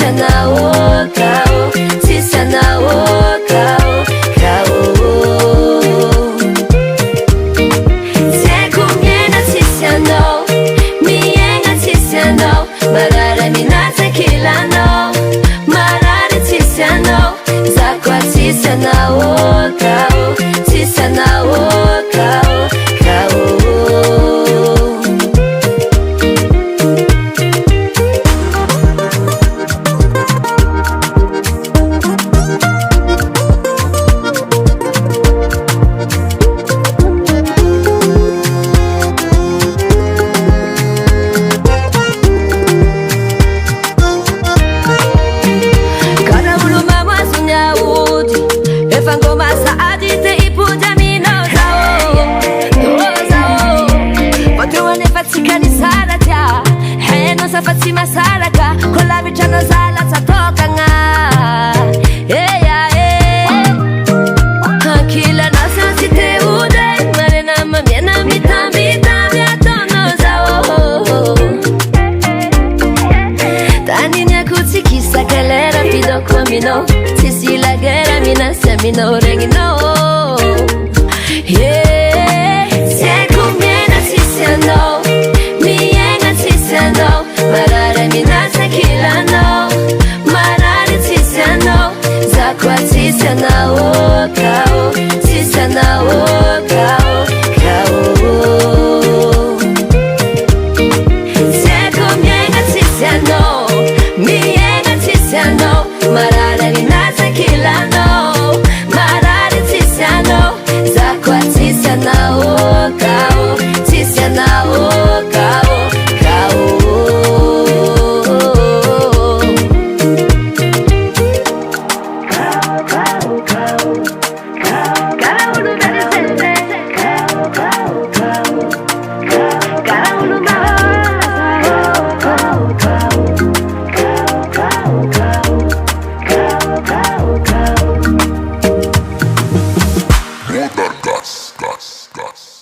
Anao, kao, Tsisy Anao, kao, kao. Tseko miaina tsisy anao, miaina tsisy anao, marary minatsaky lanao, marary tsisy anao, za koa tsisy anao, kao, tsisy anao, kao, kao. Fatsy masaraka kola vitrano zala tsatokagna hankilana sansy teode marena mamiana mitambitamy ataonao zao taniny akotsikisaka lera fidoko aminao tsisy lagera minasy aminao regninao Tseko miaina tsisy anao, miaina tsisy anao, marary minatsaky lanao, marary tsisy anao, za koa tsisy anao, kao, tsisy anao, kao, kao. Tseko miaina tsisy anao, miaina tsisy anao, marary minatsaky lanao, marary tsisy anao, za koa tsisy anao, kao, tsisy anao, kao, kao. More than guts.